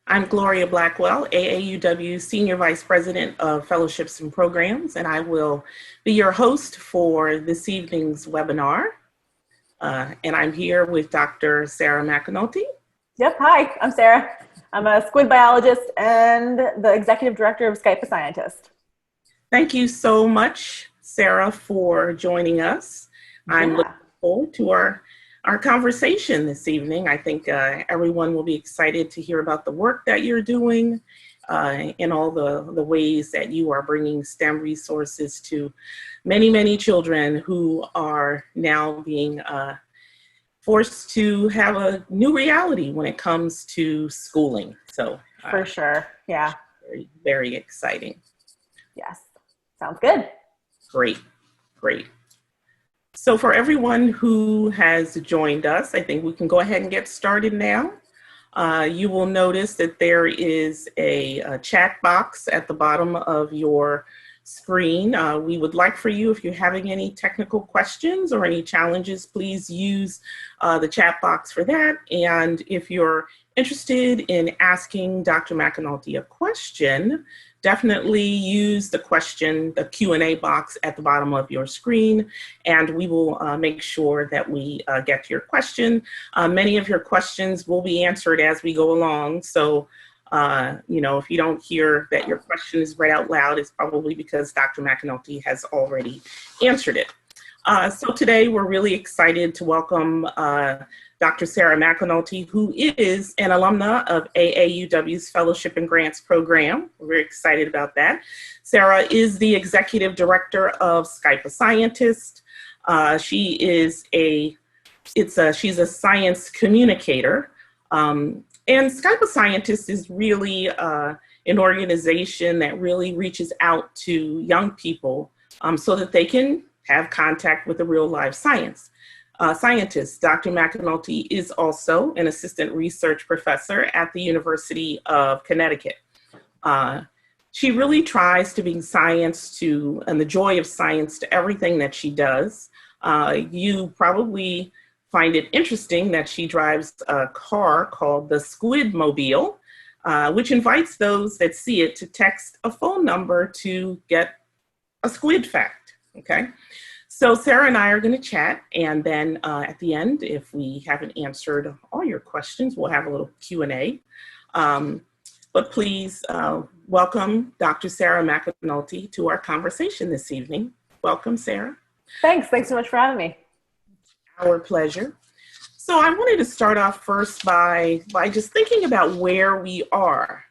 I'm Gloria Blackwell, AAUW Senior Vice President of Fellowships and Programs, and I will be your host for this evening's webinar. And I'm here with Dr. Sarah McAnulty. Yep, hi, I'm Sarah. I'm a squid biologist and the Executive Director of Skype of Scientists. Thank you so much, Sarah, for joining us. I'm looking forward to our conversation this evening. I think everyone will be excited to hear about the work that you're doing and all the ways that you are bringing STEM resources to many, many children who are now being forced to have a new reality when it comes to schooling. So for sure, yeah. Very, very exciting. Yes, sounds good. Great, great. So for everyone who has joined us, I think we can go ahead and get started now. You will notice that there is a chat box at the bottom of your screen. We would like for you, if you're having any technical questions or any challenges, please use the chat box for that. And if you're interested in asking Dr. McAnulty a question, definitely use the Q&A box at the bottom of your screen, and we will make sure that we get to your question. Many of your questions will be answered as we go along. So, if you don't hear that your question is read out loud, it's probably because Dr. McAnulty has already answered it. So today we're really excited to welcome Dr. Sarah McAnulty, who is an alumna of AAUW's Fellowship and Grants Program. We're very excited about that. Sarah is the Executive Director of Skype of Scientists. She's a science communicator. And Skype of Scientists is really an organization that really reaches out to young people so that they can have contact with the real live scientist. Dr. McAnulty is also an assistant research professor at the University of Connecticut. She really tries to bring science and the joy of science to everything that she does. You probably find it interesting that she drives a car called the Squid Mobile, which invites those that see it to text a phone number to get a squid fact, okay? So Sarah and I are going to chat, and then at the end, if we haven't answered all your questions, we'll have a little Q&A. But please welcome Dr. Sarah McAnulty to our conversation this evening. Welcome, Sarah. Thanks so much for having me. Our pleasure. So I wanted to start off first by just thinking about where we are.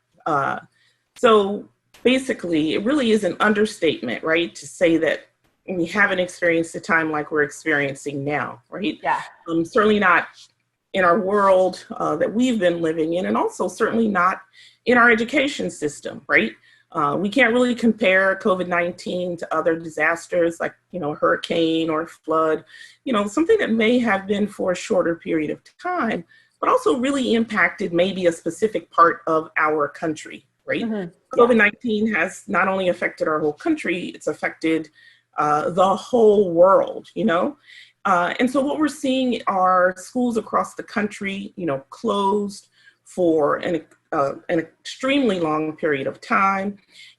So basically, it really is an understatement, right, to say that we haven't experienced a time like we're experiencing now, right? Yeah. Certainly not in our world that we've been living in, and also certainly not in our education system, right? We can't really compare COVID-19 to other disasters like, a hurricane or flood, something that may have been for a shorter period of time, but also really impacted maybe a specific part of our country, right? Mm-hmm. COVID-19 has not only affected our whole country, it's affected the whole world, and so what we're seeing are schools across the country, closed for an extremely long period of time,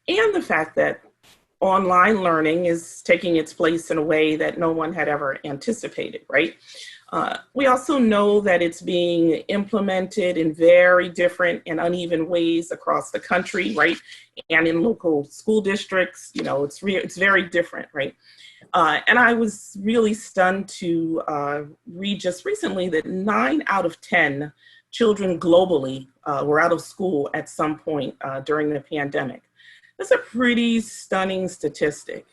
and the fact that online learning is taking its place in a way that no one had ever anticipated, right? We also know that it's being implemented in very different and uneven ways across the country, right? And in local school districts, it's very different, right? And I was really stunned to read just recently that 9 out of 10 children globally were out of school at some point during the pandemic. That's a pretty stunning statistic.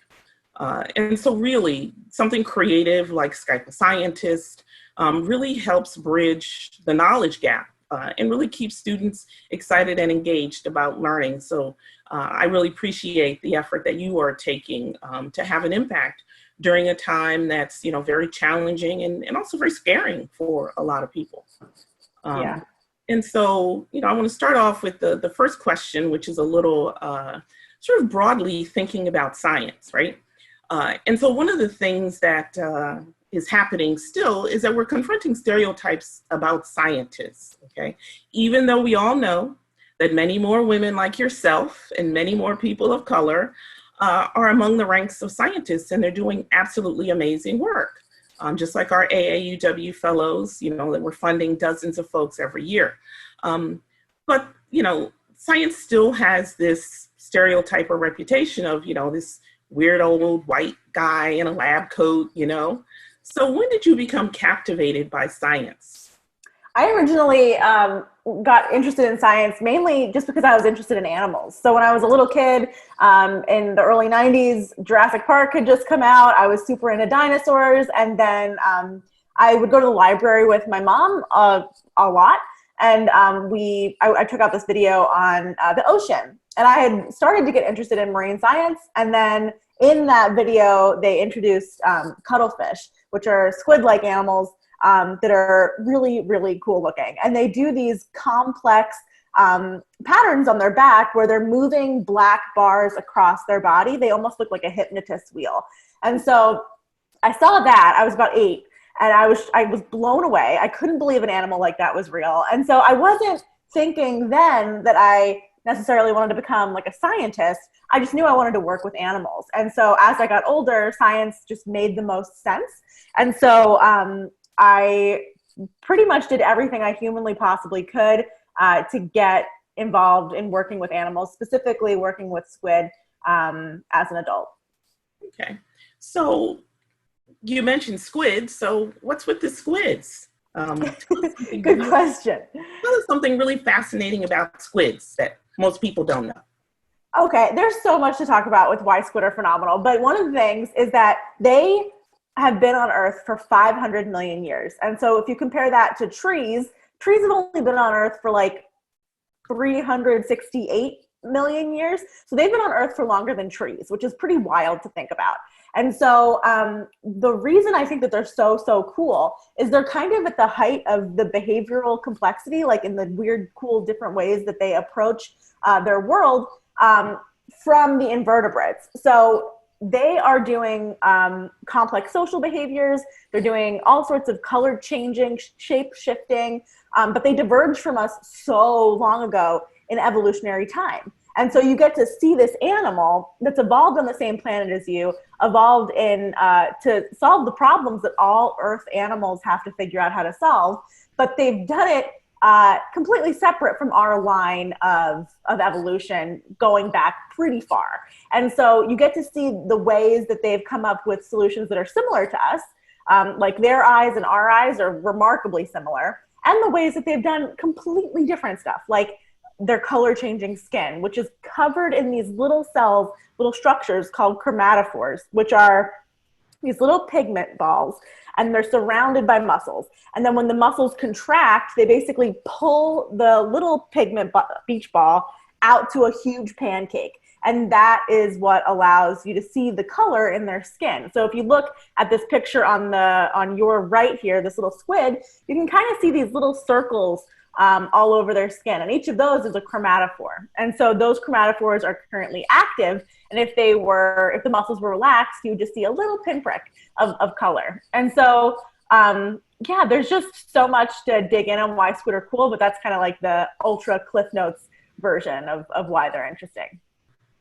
And so really something creative like Skype of Scientists really helps bridge the knowledge gap and really keeps students excited and engaged about learning. So I really appreciate the effort that you are taking to have an impact during a time that's, very challenging and also very scaring for a lot of people. Yeah. And so, I want to start off with the first question, which is a little sort of broadly thinking about science, right? And so one of the things that is happening still is that we're confronting stereotypes about scientists, okay? Even though we all know that many more women like yourself and many more people of color are among the ranks of scientists, and they're doing absolutely amazing work. Just like our AAUW fellows, that we're funding dozens of folks every year. But, science still has this stereotype or reputation of, this weird old white guy in a lab coat, So when did you become captivated by science? I originally got interested in science mainly just because I was interested in animals. So when I was a little kid in the early 90s, Jurassic Park had just come out. I was super into dinosaurs. And then I would go to the library with my mom a lot. And I took out this video on the ocean. And I had started to get interested in marine science. And then in that video, they introduced cuttlefish, which are squid-like animals that are really, really cool looking. And they do these complex patterns on their back where they're moving black bars across their body. They almost look like a hypnotist wheel. And so I saw that. I was about 8, and I was blown away. I couldn't believe an animal like that was real. And so I wasn't thinking then that I necessarily wanted to become like a scientist. I just knew I wanted to work with animals. And so as I got older, science just made the most sense. And so I pretty much did everything I humanly possibly could to get involved in working with animals, specifically working with squid as an adult. Okay. So you mentioned squids. So what's with the squids? Good question. Tell us something really fascinating about squids that most people don't know. Okay. There's so much to talk about with why squid are phenomenal. But one of the things is that they have been on Earth for 500 million years. And so if you compare that to trees have only been on Earth for like 368 million years. So they've been on Earth for longer than trees, which is pretty wild to think about. And so the reason I think that they're so cool is they're kind of at the height of the behavioral complexity, like in the weird, cool, different ways that they approach their world from the invertebrates. So they are doing complex social behaviors. They're doing all sorts of color changing, shape shifting, but they diverged from us so long ago in evolutionary time. And so you get to see this animal that's evolved on the same planet as you, evolved in to solve the problems that all Earth animals have to figure out how to solve, but they've done it completely separate from our line of evolution going back pretty far. And so you get to see the ways that they've come up with solutions that are similar to us, like their eyes and our eyes are remarkably similar, and the ways that they've done completely different stuff, like their color changing skin, which is covered in these little cells, little structures called chromatophores, which are these little pigment balls, and they're surrounded by muscles. And then when the muscles contract, they basically pull the little pigment beach ball out to a huge pancake. And that is what allows you to see the color in their skin. So if you look at this picture on your right here, this little squid, you can kind of see these little circles all over their skin. And each of those is a chromatophore. And so those chromatophores are currently active. And if the muscles were relaxed, you would just see a little pinprick of color. And so, yeah, there's just so much to dig in on why squid are cool, but that's kind of like the ultra Cliff Notes version of why they're interesting.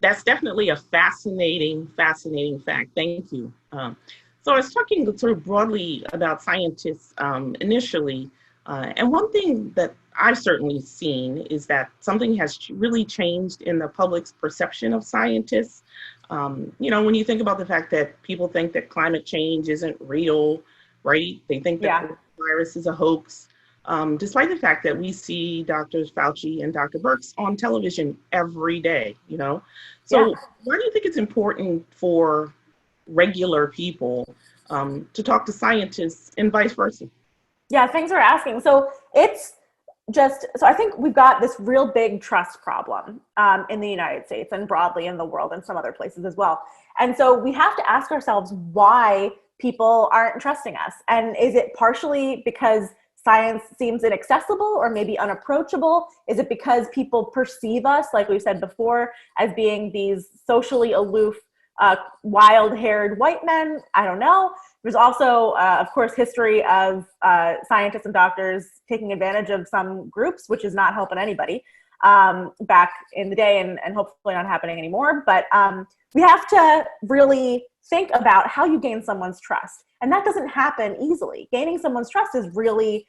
That's definitely a fascinating fact. Thank you. So I was talking sort of broadly about scientists initially, and one thing that I've certainly seen is that something has really changed in the public's perception of scientists. When you think about the fact that people think that climate change isn't real, right? They think that the virus is a hoax, despite the fact that we see Drs. Fauci and Dr. Birx on television every day, So why do you think it's important for regular people to talk to scientists and vice versa? Yeah, thanks for asking. So I think we've got this real big trust problem in the United States and broadly in the world and some other places as well. And so we have to ask ourselves why people aren't trusting us. And is it partially because science seems inaccessible or maybe unapproachable? Is it because people perceive us, like we said before, as being these socially aloof, wild-haired white men? I don't know. There's also, of course, history of scientists and doctors taking advantage of some groups, which is not helping anybody. back in the day, and hopefully not happening anymore. But we have to really think about how you gain someone's trust. And that doesn't happen easily. Gaining someone's trust is really,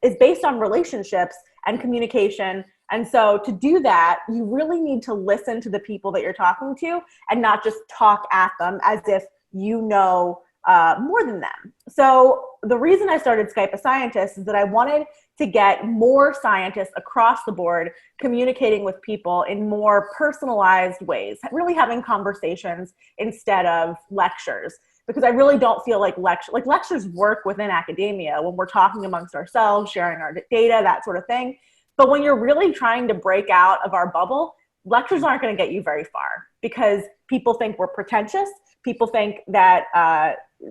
is based on relationships and communication. And so to do that, you really need to listen to the people that you're talking to and not just talk at them as if you know more than them. So the reason I started Skype of Scientists is that I wanted to get more scientists across the board communicating with people in more personalized ways, really having conversations instead of lectures. Because I really don't feel like lectures work within academia when we're talking amongst ourselves, sharing our data, that sort of thing. But when you're really trying to break out of our bubble, lectures aren't going to get you very far because people think we're pretentious. People think that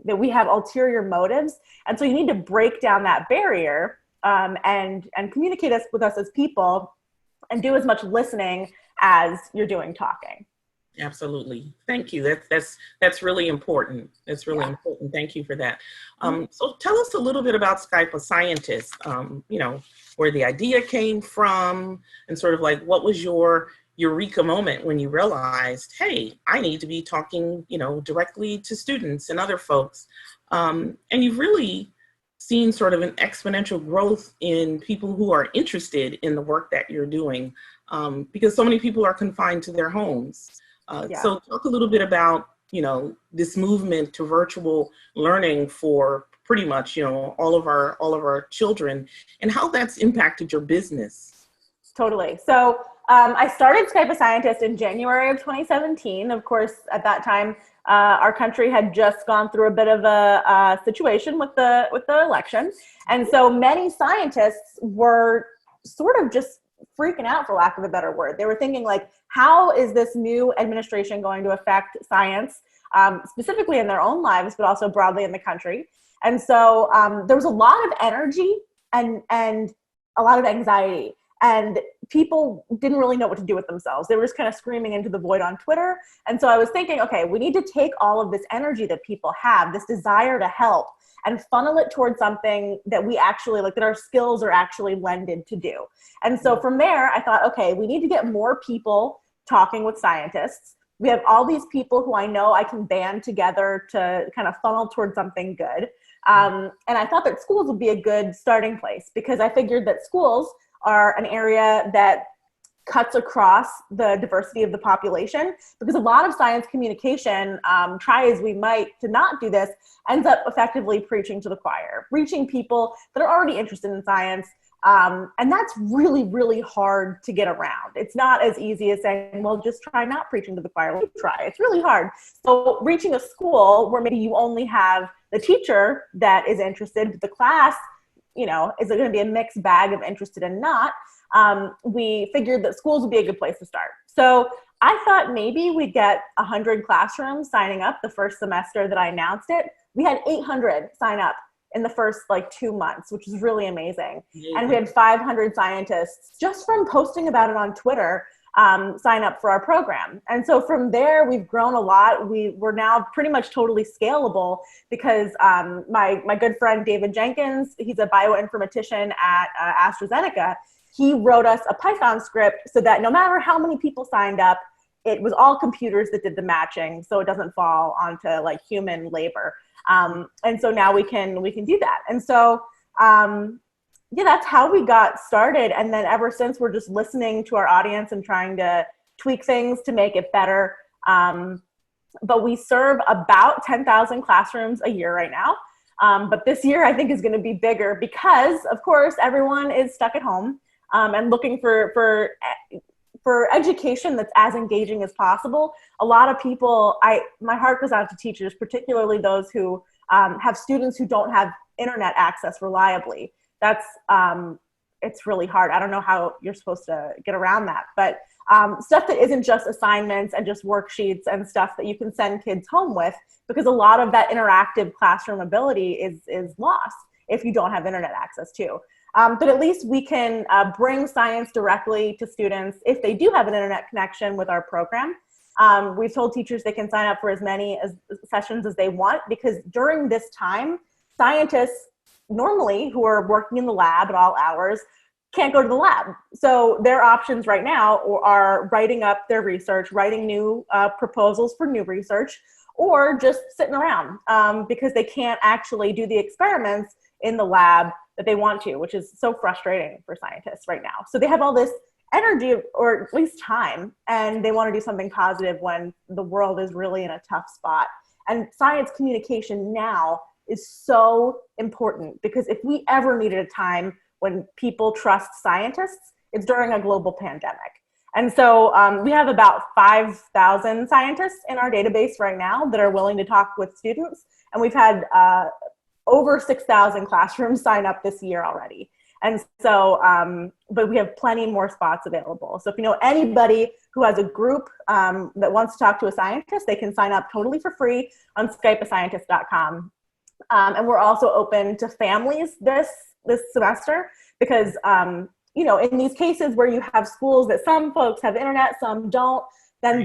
that we have ulterior motives. And so you need to break down that barrier and communicate with us as people and do as much listening as you're doing talking. Absolutely. Thank you. That's really important. That's really important. Thank you for that. So tell us a little bit about Skype of Scientists, where the idea came from and sort of like what was your eureka moment when you realized, hey, I need to be talking, directly to students and other folks. And you've really seen sort of an exponential growth in people who are interested in the work that you're doing because so many people are confined to their homes. So talk a little bit about, this movement to virtual learning for pretty much, all of our children and how that's impacted your business. Totally. So I started Skype of Scientists in January of 2017. Of course, at that time, our country had just gone through a bit of a situation with the election. And so many scientists were sort of just freaking out, for lack of a better word. They were thinking like, how is this new administration going to affect science, specifically in their own lives, but also broadly in the country? And so there was a lot of energy and a lot of anxiety, and people didn't really know what to do with themselves. They were just kind of screaming into the void on Twitter. And so I was thinking, okay, we need to take all of this energy that people have, this desire to help, and funnel it towards something that we actually that our skills are actually lended to do. And so from there, I thought, okay, we need to get more people talking with scientists. We have all these people who I know I can band together to kind of funnel towards something good. And I thought that schools would be a good starting place because I figured that schools are an area that cuts across the diversity of the population, because a lot of science communication, try as we might to not do this, ends up effectively preaching to the choir, reaching people that are already interested in science. And that's really, really hard to get around. It's not as easy as saying, well, just try not preaching to the choir. Try. It's really hard. So reaching a school where maybe you only have the teacher that is interested, but the class, is it going to be a mixed bag of interested and not? We figured that schools would be a good place to start. So I thought maybe we'd get 100 classrooms signing up the first semester that I announced it. We had 800 sign up in the first 2 months, which is really amazing. And we had 500 scientists just from posting about it on Twitter sign up for our program. And so from there, we've grown a lot. We're now pretty much totally scalable because my good friend, David Jenkins, he's a bioinformatician at AstraZeneca. He wrote us a Python script so that no matter how many people signed up, it was all computers that did the matching, so it doesn't fall onto human labor. And so now we can do that. And so that's how we got started. And then ever since, we're just listening to our audience and trying to tweak things to make it better. But we serve about 10,000 classrooms a year right now. But this year I think is going to be bigger because, of course, everyone is stuck at home and looking for education that's as engaging as possible. A lot of people, my heart goes out to teachers, particularly those who have students who don't have internet access reliably. That's, it's really hard. I don't know how you're supposed to get around that, but stuff that isn't just assignments and just worksheets and stuff that you can send kids home with, because a lot of that interactive classroom ability is lost if you don't have internet access too. But at least we can bring science directly to students if they do have an internet connection with our program. We've told teachers they can sign up for as many sessions as they want, because during this time, scientists normally who are working in the lab at all hours can't go to the lab. So their options right now are writing up their research, writing new proposals for new research, or just sitting around because they can't actually do the experiments in the lab that they want to, which is so frustrating for scientists right now. So they have all this energy, or at least time, and they want to do something positive when the world is really in a tough spot. And science communication now is so important, because if we ever needed a time when people trust scientists, it's during a global pandemic. And so we have about 5,000 scientists in our database right now that are willing to talk with students. And we've had over 6,000 classrooms sign up this year already. And so, but we have plenty more spots available. So if you know anybody who has a group that wants to talk to a scientist, they can sign up totally for free on skypeofscientists.com. And we're also open to families this semester, because you know, in these cases where you have schools that some folks have internet, some don't, then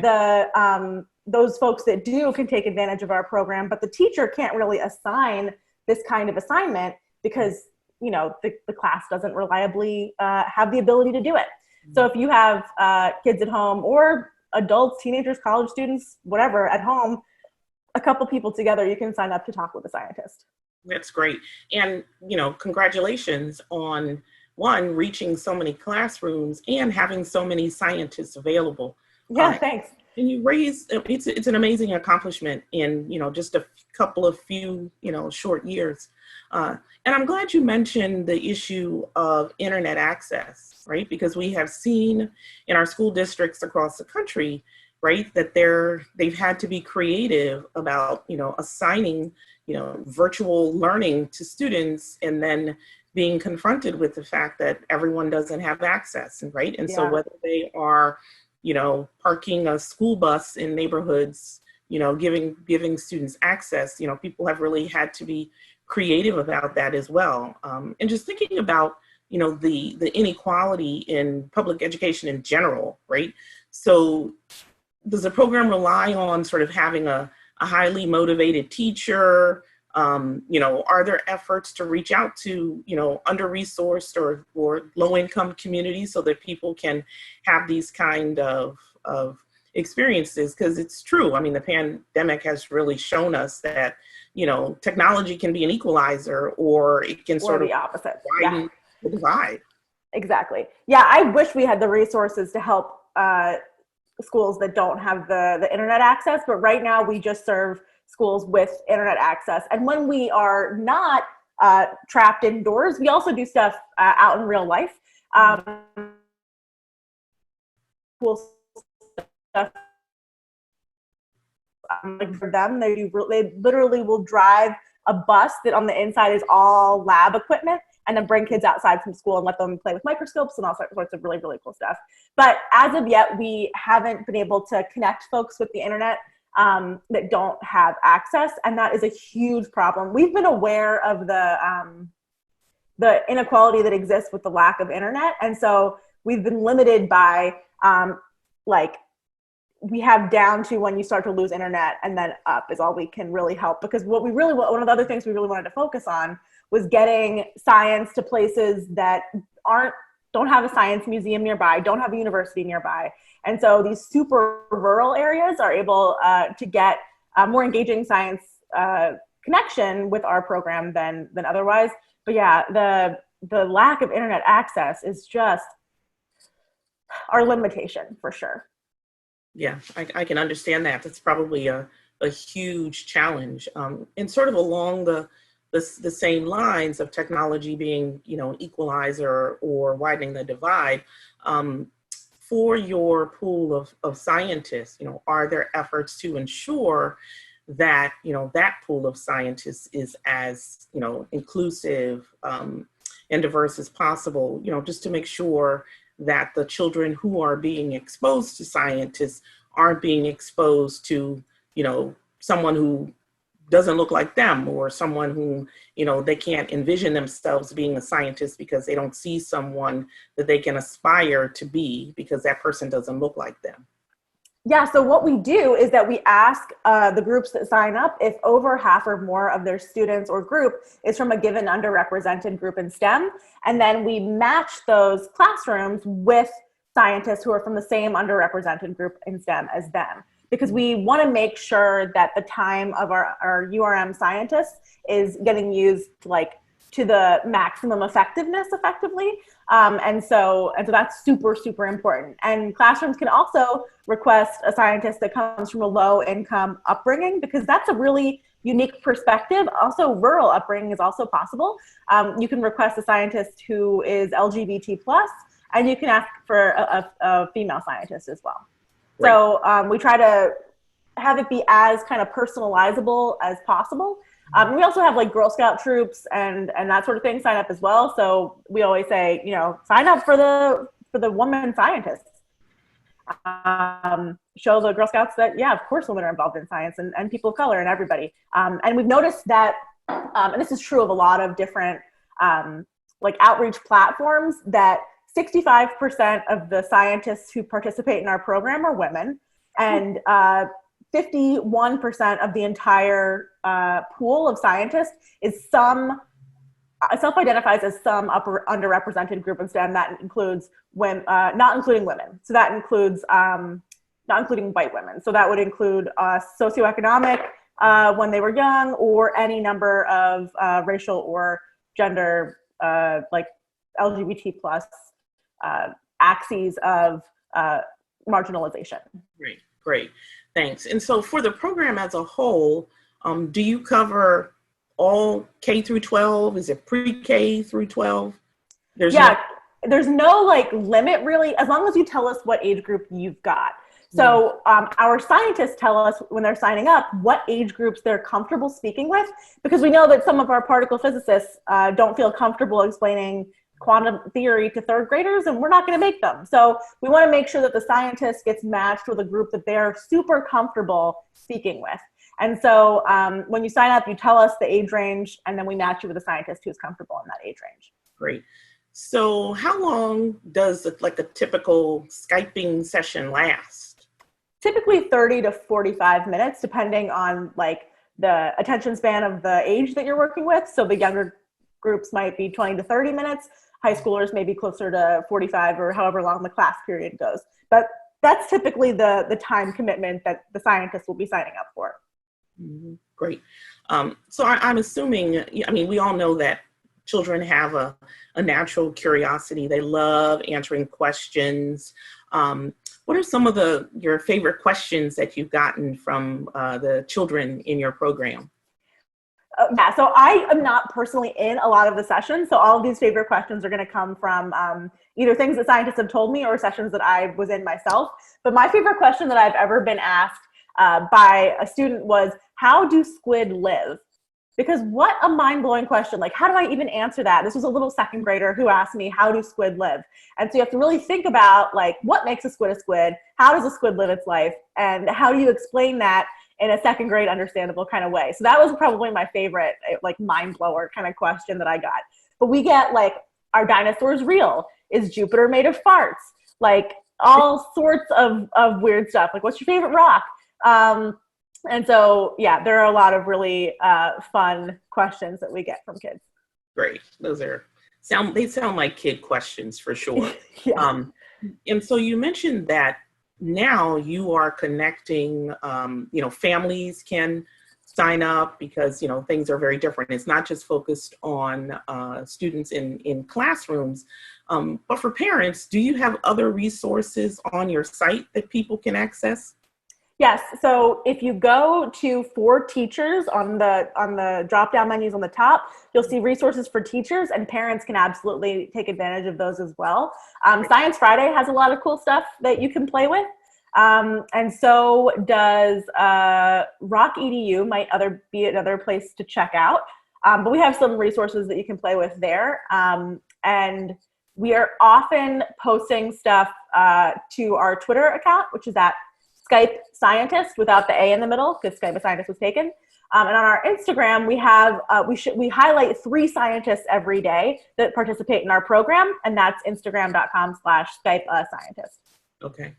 those folks that do can take advantage of our program, but the teacher can't really assign this kind of assignment because, you know, the class doesn't reliably have the ability to do it. So if you have kids at home, or adults, teenagers, college students, whatever, at home, a couple people together, you can sign up to talk with a scientist. That's great. And, you know, congratulations on, one, reaching so many classrooms and having so many scientists available. Yeah, thanks. And you raised, it's an amazing accomplishment in, you know, just a few, you know, short years. And I'm glad you mentioned the issue of internet access, right? Because we have seen in our school districts across the country, right, that they've had to be creative about, you know, assigning, you know, virtual learning to students, and then being confronted with the fact that everyone doesn't have access, right? And so whether they are, you know, parking a school bus in neighborhoods, you know, giving students access, you know, people have really had to be creative about that as well. And just thinking about, you know, the inequality in public education in general, right? So does the program rely on sort of having a highly motivated teacher? You know, are there efforts to reach out to, you know, under-resourced or low-income communities so that people can have these kind of experiences? Because it's true. I mean, the pandemic has really shown us that, you know, technology can be an equalizer, or it can sort of the opposite, widen the divide. Exactly. Yeah, I wish we had the resources to help schools that don't have the internet access, but right now we just serve schools with internet access. And when we are not trapped indoors, we also do stuff out in real life. Cool stuff. Like for them, they literally will drive a bus that on the inside is all lab equipment, and then bring kids outside from school and let them play with microscopes and all sorts of really, really cool stuff. But as of yet, we haven't been able to connect folks with the internet that don't have access, and that is a huge problem. We've been aware of the inequality that exists with the lack of internet, and so we've been limited by like, we have down to when you start to lose internet, and then up is all we can really help. Because what we really want, one of the other things we really wanted to focus on was getting science to places that don't have a science museum nearby, don't have a university nearby. And so these super rural areas are able to get more engaging science connection with our program than otherwise. But yeah, the lack of internet access is just our limitation for sure. Yeah, I can understand that. That's probably a huge challenge. And sort of along the same lines of technology being, you know, an equalizer or widening the divide, for your pool of scientists, you know, are there efforts to ensure that, you know, that pool of scientists is as, you know, inclusive and diverse as possible, you know, just to make sure that the children who are being exposed to scientists aren't being exposed to, you know, someone who doesn't look like them, or someone who, you know, they can't envision themselves being a scientist because they don't see someone that they can aspire to be because that person doesn't look like them. Yeah, so what we do is that we ask the groups that sign up if over half or more of their students or group is from a given underrepresented group in STEM. And then we match those classrooms with scientists who are from the same underrepresented group in STEM as them. Because we want to make sure that the time of our URM scientists is getting used to the maximum effectiveness effectively. And so that's super, super important. And classrooms can also request a scientist that comes from a low income upbringing, because that's a really unique perspective. Also, rural upbringing is also possible. You can request a scientist who is LGBT plus, and you can ask for a female scientist as well. Right. So we try to have it be as kind of personalizable as possible. We also have like Girl Scout troops and that sort of thing sign up as well. So we always say, sign up for the woman scientists. Show the Girl Scouts that, yeah, of course women are involved in science, and people of color and everybody. And we've noticed that, and this is true of a lot of different outreach platforms, that 65% of the scientists who participate in our program are women, and 51% of the entire pool of scientists is self-identifies as some underrepresented group in STEM. That includes women, not including women. So that includes not including white women. So that would include socioeconomic when they were young, or any number of racial or gender LGBT plus axes of marginalization. Great. Thanks. And so for the program as a whole, do you cover all K through 12? Is it pre-K through 12? There's no limit really, as long as you tell us what age group you've got. So our scientists tell us when they're signing up what age groups they're comfortable speaking with, because we know that some of our particle physicists don't feel comfortable explaining quantum theory to third graders, and we're not going to make them. So we want to make sure that the scientist gets matched with a group that they're super comfortable speaking with. And so when you sign up, you tell us the age range, and then we match you with a scientist who's comfortable in that age range. Great. So how long does a typical Skyping session last? Typically 30 to 45 minutes, depending on the attention span of the age that you're working with. So the younger groups might be 20 to 30 minutes. High schoolers may be closer to 45, or however long the class period goes. But that's typically the time commitment that the scientists will be signing up for. Mm-hmm. Great. So I'm assuming, we all know that children have a natural curiosity. They love answering questions. What are some of your favorite questions that you've gotten from the children in your program? Yeah, so I am not personally in a lot of the sessions. So all of these favorite questions are going to come from either things that scientists have told me or sessions that I was in myself. But my favorite question that I've ever been asked by a student was, how do squid live? Because what a mind-blowing question. How do I even answer that? This was a little second grader who asked me, how do squid live? And so you have to really think about what makes a squid? How does a squid live its life? And how do you explain that in a second grade understandable kind of way? So that was probably my favorite mind blower kind of question that I got. But we get are dinosaurs real? Is Jupiter made of farts? All sorts of weird stuff. What's your favorite rock? And so, yeah, there are a lot of really fun questions that we get from kids. Great. They sound like kid questions for sure. Yeah. And so you mentioned that now you are connecting, families can sign up because, things are very different. It's not just focused on students in classrooms, but for parents, do you have other resources on your site that people can access? Yes. So if you go to For Teachers on the drop-down menus on the top, you'll see resources for teachers, and parents can absolutely take advantage of those as well. Science Friday has a lot of cool stuff that you can play with. And so does Rock EDU might be another place to check out. But we have some resources that you can play with there. And we are often posting stuff to our Twitter account, which is at Skype Scientist without the A in the middle, because Skype of Scientists was taken. And on our Instagram, we have we highlight 3 scientists every day that participate in our program, and that's Instagram.com/Skype of Scientist. Okay,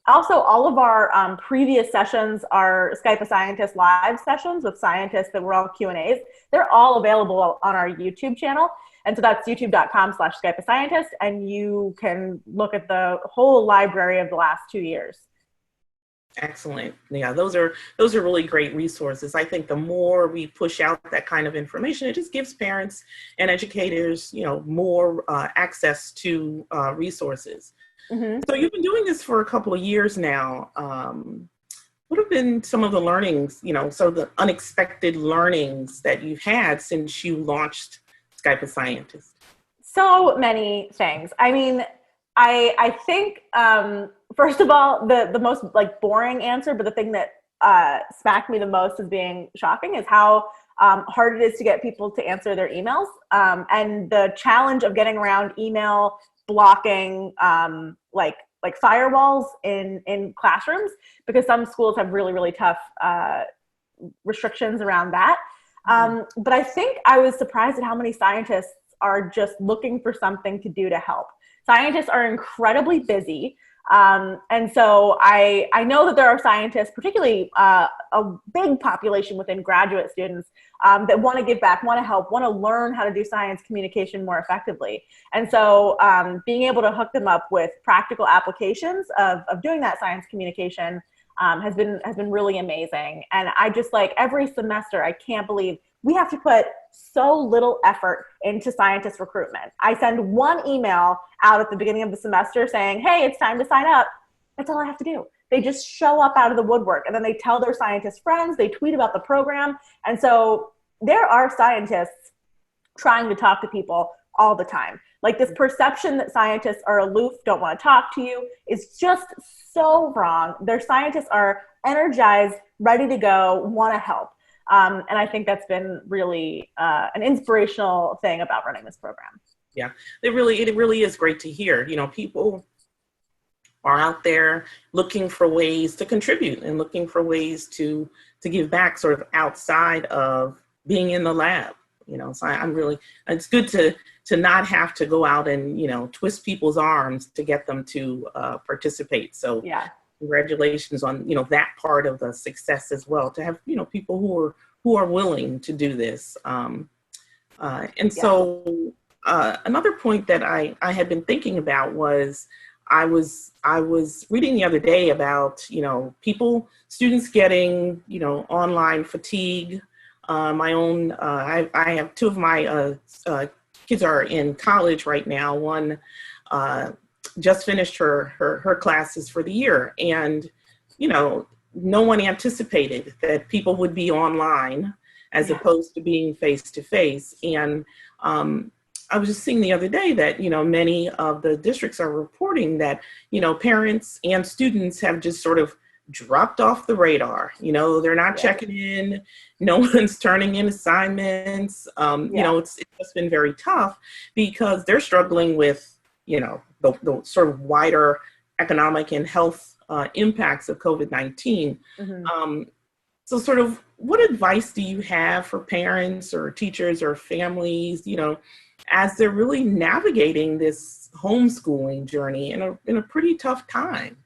Also, all of our previous sessions are Skype of Scientists live sessions with scientists that were all Q&As. They're all available on our YouTube channel. And so that's youtube.com/Skype of Scientists. And you can look at the whole library of the last 2 years. Excellent. Yeah, those are really great resources. I think the more we push out that kind of information, it just gives parents and educators, more access to resources. Mm-hmm. So you've been doing this for a couple of years now. What have been some of the learnings, some of the unexpected learnings that you've had since you launched Skype of Scientists? So many things. I mean, I think, first of all, the most boring answer, but the thing that smacked me the most as being shocking is how hard it is to get people to answer their emails, and the challenge of getting around email blocking, like firewalls in classrooms, because some schools have really, really tough restrictions around that. But I think I was surprised at how many scientists are just looking for something to do to help. Scientists are incredibly busy. And so I know that there are scientists, particularly a big population within graduate students, that want to give back, want to help, want to learn how to do science communication more effectively. And so being able to hook them up with practical applications of doing that science communication has been really amazing. And I just every semester, I can't believe we have to put so little effort into scientist recruitment. I send one email out at the beginning of the semester saying, hey, it's time to sign up. That's all I have to do. They just show up out of the woodwork, and then they tell their scientist friends, they tweet about the program. And so there are scientists trying to talk to people all the time. This perception that scientists are aloof, don't want to talk to you, is just so wrong. Their scientists are energized, ready to go, want to help. And I think that's been really an inspirational thing about running this program. Yeah, it really is great to hear. People are out there looking for ways to contribute and looking for ways to give back, sort of outside of being in the lab. So it's good to not have to go out and twist people's arms to get them to participate. So yeah. Congratulations on that part of the success as well, to have people who are willing to do this. So another point that I had been thinking about was I was reading the other day about students getting online fatigue. I have two of my kids are in college right now. One just finished her classes for the year, and no one anticipated that people would be online as opposed to being face to face. And I was just seeing the other day that many of the districts are reporting that parents and students have just sort of dropped off the radar. They're not checking in. No one's turning in assignments. It's just been very tough because they're struggling with the sort of wider economic and health impacts of COVID-19. Mm-hmm. So sort of what advice do you have for parents or teachers or families, as they're really navigating this homeschooling journey in a pretty tough time?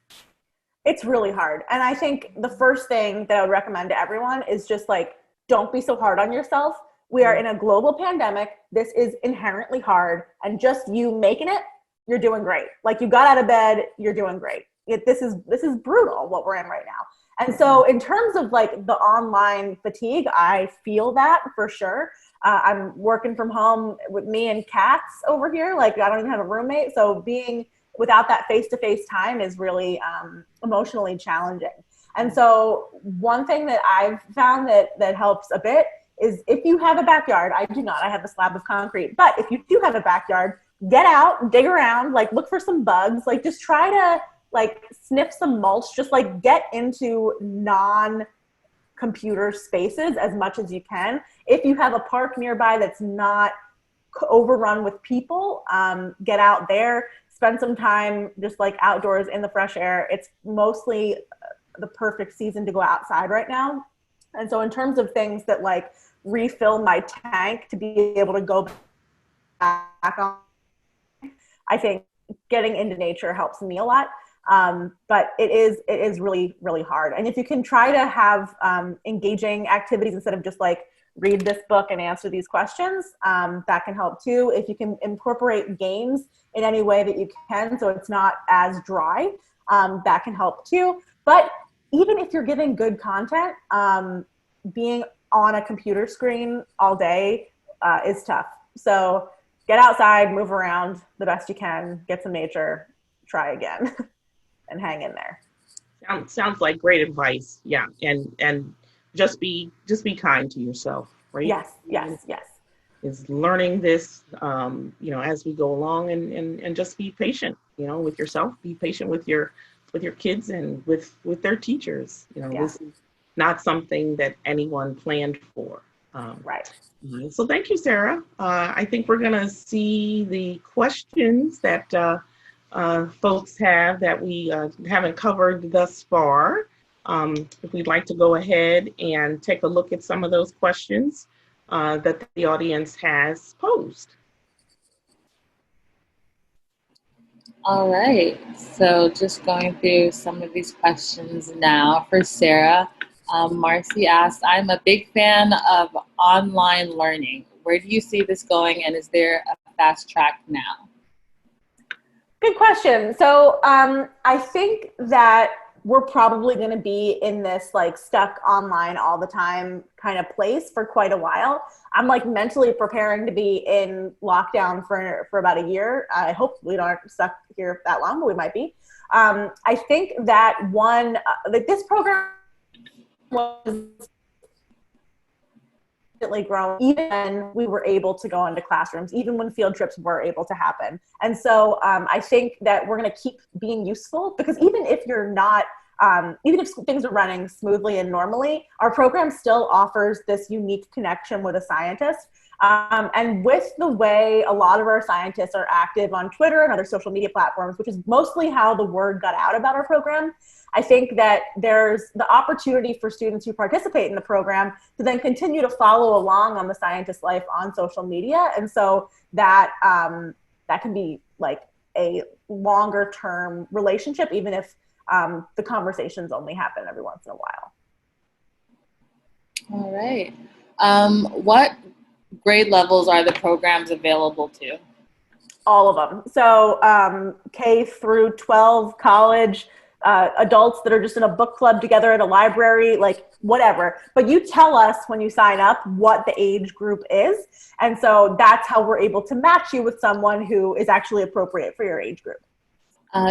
It's really hard. And I think the first thing that I would recommend to everyone is just don't be so hard on yourself. We are in a global pandemic. This is inherently hard. And just you making it, you're doing great. You got out of bed, you're doing great. This is brutal what we're in right now. And so in terms of the online fatigue, I feel that for sure. I'm working from home with me and cats over here. I don't even have a roommate. So being without that face-to-face time is really emotionally challenging. And so one thing that I've found that helps a bit is if you have a backyard. I do not. I have a slab of concrete. But if you do have a backyard, get out, dig around, look for some bugs, just try to sniff some mulch, just get into non-computer spaces as much as you can. If you have a park nearby that's not overrun with people, get out there, spend some time just outdoors in the fresh air. It's mostly the perfect season to go outside right now. And so in terms of things that refill my tank to be able to go back on, I think getting into nature helps me a lot. But it is really, really hard. And if you can try to have engaging activities instead of just like read this book and answer these questions, that can help too. If you can incorporate games in any way that you can, so it's not as dry, that can help too. But even if you're giving good content, being on a computer screen all day is tough. So get outside, move around the best you can, get some nature, try again, and hang in there. Sounds like great advice. Yeah, and just be kind to yourself, right? Yes. Is learning this, as we go along, and just be patient, with yourself. Be patient with your kids and with their teachers. This is not something that anyone planned for. Right. So thank you, Sarah. I think we're going to see the questions that folks have that we haven't covered thus far. If we'd like to go ahead and take a look at some of those questions that the audience has posed. All right, so just going through some of these questions now for Sarah. Marcy asked, I'm a big fan of online learning. Where do you see this going, and is there a fast track now? Good question. So I think that we're probably going to be in this like stuck online all the time kind of place for quite a while. I'm like mentally preparing to be in lockdown for about a year. I hope we don't stuck here that long, but we might be. I think that this program was grown even when we were able to go into classrooms, even when field trips were able to happen. And so I think that we're going to keep being useful, because even if you're not, even if things are running smoothly and normally, our program still offers this unique connection with a scientist. And with the way a lot of our scientists are active on Twitter and other social media platforms, which is mostly how the word got out about our program, I think that there's the opportunity for students who participate in the program to then continue to follow along on the scientist life on social media. And so that can be like a longer term relationship, even if the conversations only happen every once in a while. All right. What grade levels are the programs available to? All of them. So K through 12, college, adults that are just in a book club together at a library, like whatever. But you tell us when you sign up what the age group is. And so that's how we're able to match you with someone who is actually appropriate for your age group.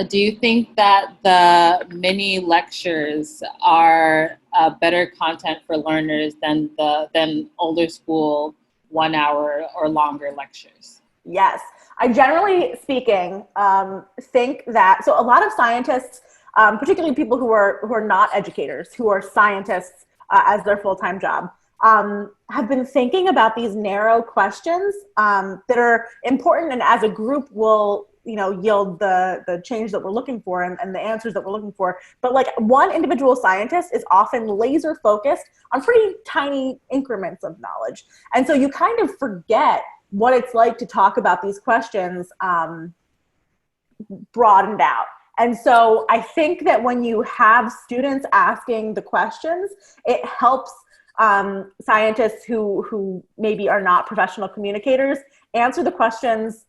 Do you think that the mini lectures are better content for learners than older school 1 hour or longer lectures? Yes. I generally speaking think that, so a lot of scientists, particularly people who are not educators, who are scientists as their full-time job, have been thinking about these narrow questions that are important, and as a group will yield the change that we're looking for and the answers that we're looking for. But like one individual scientist is often laser focused on pretty tiny increments of knowledge. And so you kind of forget what it's like to talk about these questions broadened out. And so I think that when you have students asking the questions, it helps scientists who maybe are not professional communicators answer the questions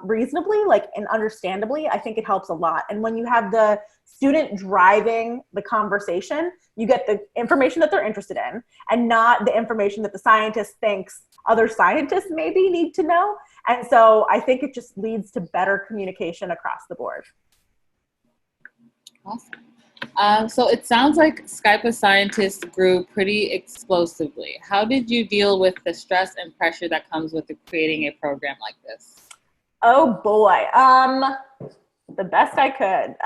reasonably, and understandably. I think it helps a lot. And when you have the student driving the conversation, you get the information that they're interested in and not the information that the scientist thinks other scientists maybe need to know. And so I think it just leads to better communication across the board. Awesome. So it sounds like Skype of Scientists grew pretty explosively. How did you deal with the stress and pressure that comes with creating a program like this? Oh boy, the best I could.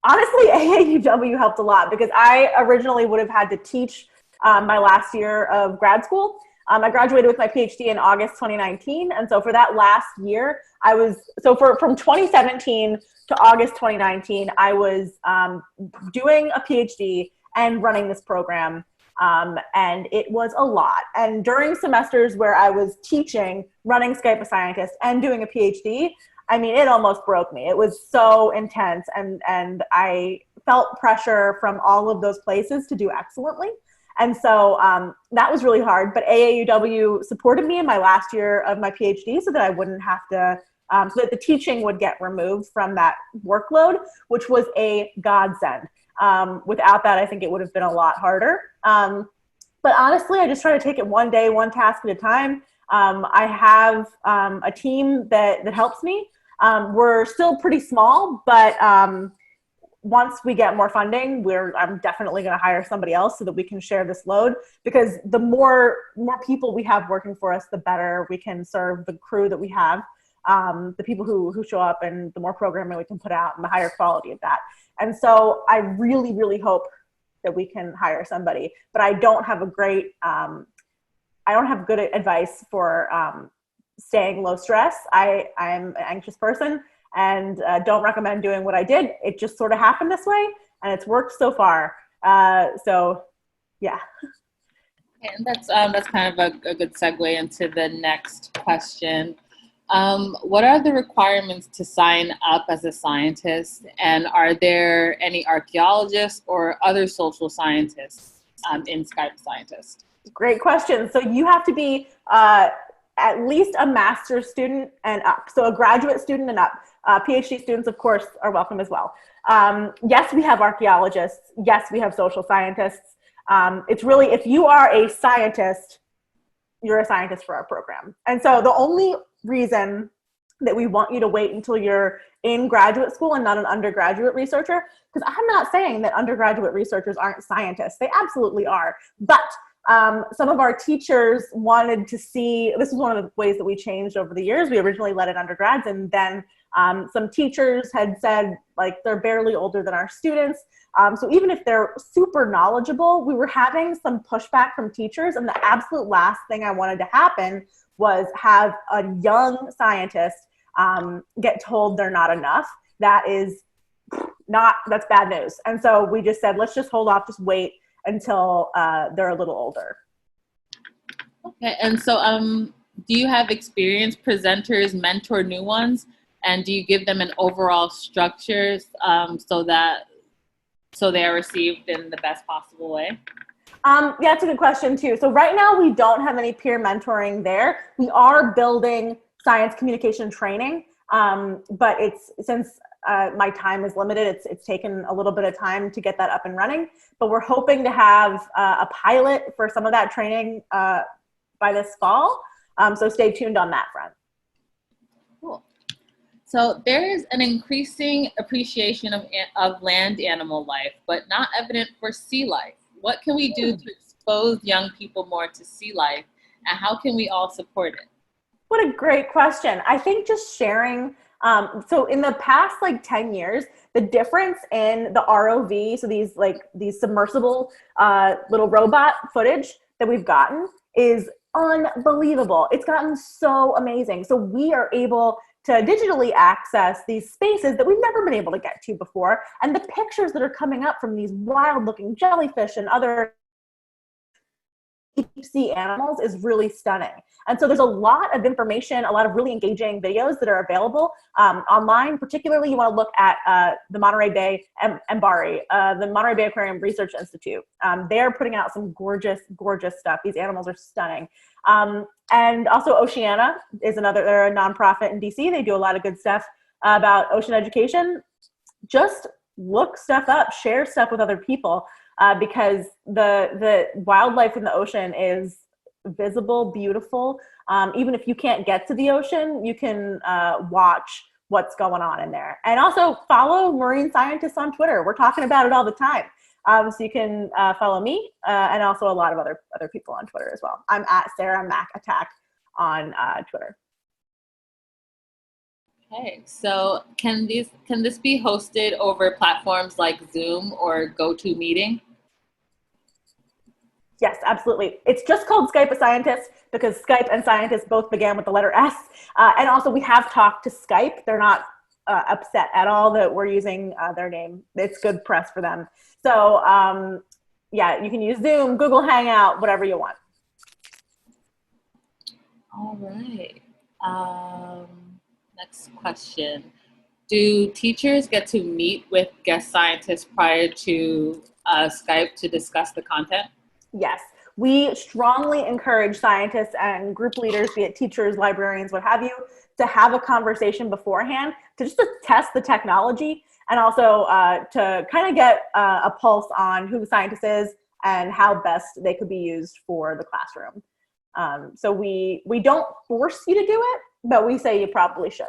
Honestly, AAUW helped a lot, because I originally would have had to teach my last year of grad school. I graduated with my PhD in August 2019. And so for that last year, from 2017 to August 2019, I was doing a PhD and running this program. And it was a lot. And during semesters where I was teaching, running Skype of Scientists, and doing a PhD, I mean, it almost broke me. It was so intense, and I felt pressure from all of those places to do excellently. And so that was really hard, but AAUW supported me in my last year of my PhD so that I wouldn't have to, so that the teaching would get removed from that workload, which was a godsend. Without that, I think it would have been a lot harder. But honestly, I just try to take it one day, one task at a time. I have a team that helps me. We're still pretty small, but once we get more funding, I'm definitely going to hire somebody else so that we can share this load, because the more people we have working for us, the better we can serve the crew that we have, the people who show up, and the more programming we can put out and the higher quality of that. And so I really, really hope that we can hire somebody, but I don't have good advice for staying low stress. I'm an anxious person, and don't recommend doing what I did. It just sort of happened this way, and it's worked so far. So yeah. And that's kind of a good segue into the next question. What are the requirements to sign up as a scientist? And are there any archaeologists or other social scientists in Skype of Scientists? Great question. So you have to be at least a master's student and up. So a graduate student and up. PhD students, of course, are welcome as well. Yes, we have archaeologists. Yes, we have social scientists. It's really, if you are a scientist, you're a scientist for our program. And so the only reason that we want you to wait until you're in graduate school and not an undergraduate researcher, because I'm not saying that undergraduate researchers aren't scientists. They absolutely are. But some of our teachers wanted to see, this is one of the ways that we changed over the years. We originally let in undergrads, and then some teachers had said, like, they're barely older than our students. So even if they're super knowledgeable, we were having some pushback from teachers. And the absolute last thing I wanted to happen was have a young scientist get told they're not enough. That's bad news. And so we just said, let's just hold off, just wait until they're a little older. Okay, and so do you have experienced presenters mentor new ones, and do you give them an overall structure so they are received in the best possible way? Yeah, that's a good question too. So right now we don't have any peer mentoring there. We are building science communication training, but since my time is limited, it's taken a little bit of time to get that up and running. But we're hoping to have a pilot for some of that training by this fall. So stay tuned on that front. Cool. So there is an increasing appreciation of land animal life, but not evident for sea life. What can we do to expose young people more to sea life, and how can we all support it? What a great question. I think just sharing, so in the past 10 years, the difference in the ROV, so these submersible little robot footage that we've gotten is unbelievable. It's gotten so amazing. So we are able to digitally access these spaces that we've never been able to get to before. And the pictures that are coming up from these wild looking jellyfish and other deep sea animals is really stunning. And so there's a lot of information, a lot of really engaging videos that are available online. Particularly, you want to look at the Monterey Bay MBARI, the Monterey Bay Aquarium Research Institute. They're putting out some gorgeous, gorgeous stuff. These animals are stunning. And also Oceana is they're a nonprofit in DC. They do a lot of good stuff about ocean education. Just look stuff up, share stuff with other people, because the wildlife in the ocean is visible, beautiful. Even if you can't get to the ocean, you can watch what's going on in there. And also follow marine scientists on Twitter. We're talking about it all the time. So you can follow me and also a lot of other people on Twitter as well. I'm at Sarah Mac Attack on Twitter. Okay, so can this be hosted over platforms like Zoom or GoToMeeting? Yes, absolutely. It's just called Skype of Scientists because Skype and Scientists both began with the letter S. And also we have talked to Skype. They're not upset at all that we're using their name. It's good press for them. So yeah, you can use Zoom, Google Hangout, whatever you want. All right. Next question. Do teachers get to meet with guest scientists prior to Skype to discuss the content? Yes. We strongly encourage scientists and group leaders, be it teachers, librarians, what have you, to have a conversation beforehand to just to test the technology and also to kind of get a pulse on who the scientist is and how best they could be used for the classroom. So we don't force you to do it, but we say you probably should.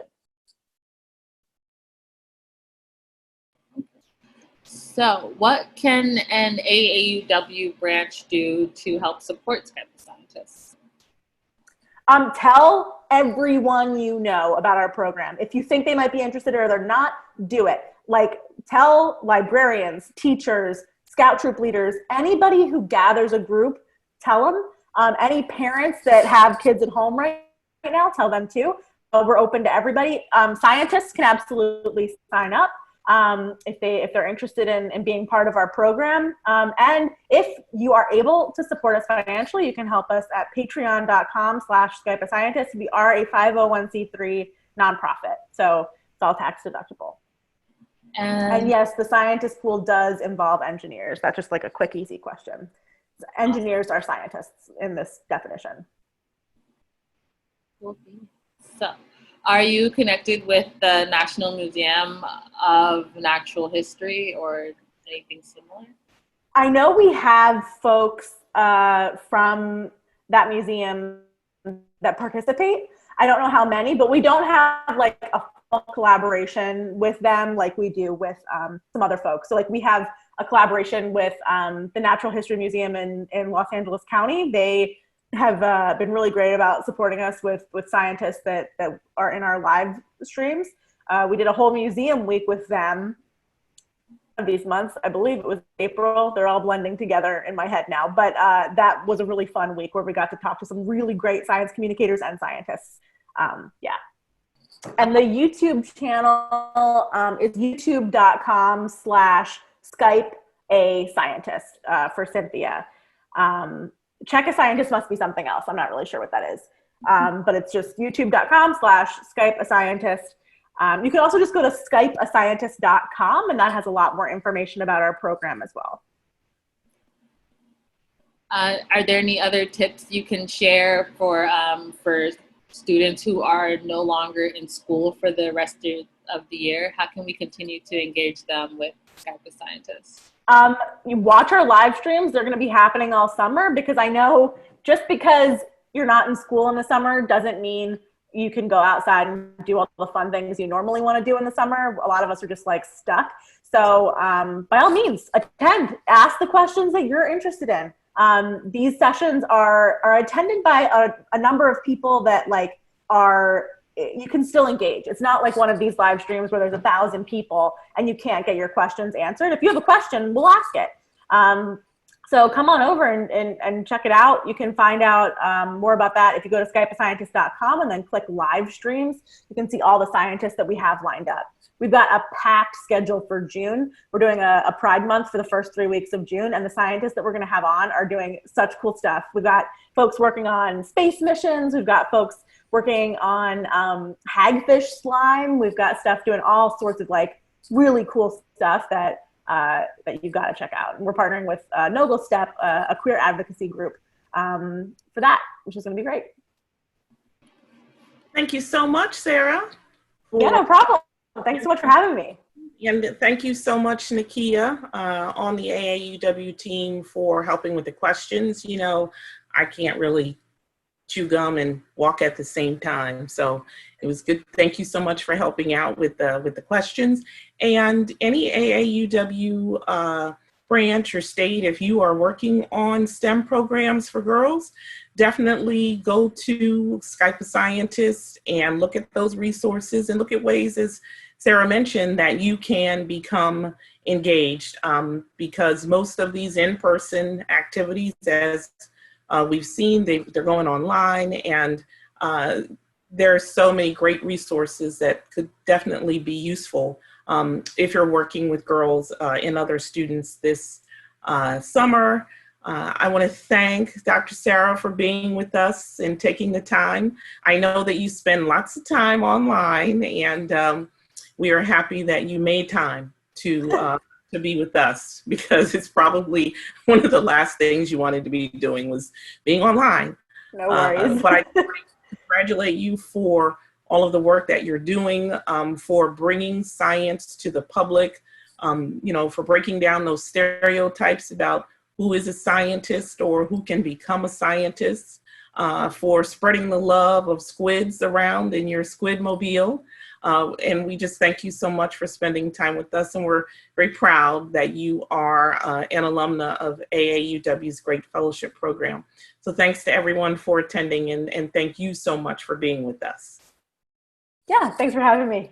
So what can an AAUW branch do to help support Skype of Scientists? Tell everyone you know about our program. If you think they might be interested or they're not, do it. Like, tell librarians, teachers, scout troop leaders, anybody who gathers a group, tell them. Any parents that have kids at home right now, tell them too. We're open to everybody. Scientists can absolutely sign up if they're interested in being part of our program. And if you are able to support us financially, you can help us at patreon.com/Skype of Scientists. We are a 501c3 nonprofit, so it's all tax deductible. And yes, the scientist pool does involve engineers. That's just like a quick, easy question. Engineers are scientists in this definition. So, are you connected with the National Museum of Natural History or anything similar? I know we have folks from that museum that participate. I don't know how many, but we don't have like a full collaboration with them like we do with some other folks. So like we have a collaboration with the Natural History Museum in Los Angeles County. They have been really great about supporting us with scientists that are in our live streams. We did a whole museum week with them these months. I believe it was April. They're all blending together in my head now. But that was a really fun week where we got to talk to some really great science communicators and scientists. Yeah. And the YouTube channel is youtube.com/Skype a Scientist for Cynthia. Check a Scientist must be something else. I'm not really sure what that is. But it's just youtube.com/Skype a Scientist. You can also just go to skypeascientist.com, and that has a lot more information about our program as well. Are there any other tips you can share for students who are no longer in school for the rest of the year? How can we continue to engage them with Skype of Scientists? You watch our live streams. They're going to be happening all summer, because I know just because you're not in school in the summer doesn't mean you can go outside and do all the fun things you normally want to do in the summer. A lot of us are just like stuck. So by all means, attend, ask the questions that you're interested in. These sessions are attended by a number of people that like you can still engage. It's not like one of these live streams where there's 1,000 people and you can't get your questions answered. If you have a question, we'll ask it. So come on over and check it out. You can find out more about that if you go to skypeascientist.com and then click live streams. You can see all the scientists that we have lined up. We've got a packed schedule for June. We're doing a Pride Month for the first 3 weeks of June, and the scientists that we're gonna have on are doing such cool stuff. We've got folks working on space missions. We've got folks working on hagfish slime. We've got stuff doing all sorts of like really cool stuff that you've got to check out. And we're partnering with Noble Step, a queer advocacy group for that, which is going to be great. Thank you so much, Sarah. Yeah, no problem. Thanks so much for having me. And thank you so much, Nakia, on the AAUW team for helping with the questions. You know, I can't really chew gum and walk at the same time. So it was good. Thank you so much for helping out with the questions. And any AAUW branch or state, if you are working on STEM programs for girls, definitely go to Skype of Scientists and look at those resources and look at ways, as Sarah mentioned, that you can become engaged, because most of these in-person activities, as we've seen, they're going online, and there are so many great resources that could definitely be useful if you're working with girls and other students this summer. I want to thank Dr. Sarah for being with us and taking the time. I know that you spend lots of time online, and we are happy that you made time to be with us, because it's probably one of the last things you wanted to be doing was being online. No worries. But I congratulate you for all of the work that you're doing, for bringing science to the public, for breaking down those stereotypes about who is a scientist or who can become a scientist, for spreading the love of squids around in your squid mobile. And we just thank you so much for spending time with us. And we're very proud that you are an alumna of AAUW's Great Fellowship Program. So thanks to everyone for attending, and thank you so much for being with us. Yeah, thanks for having me.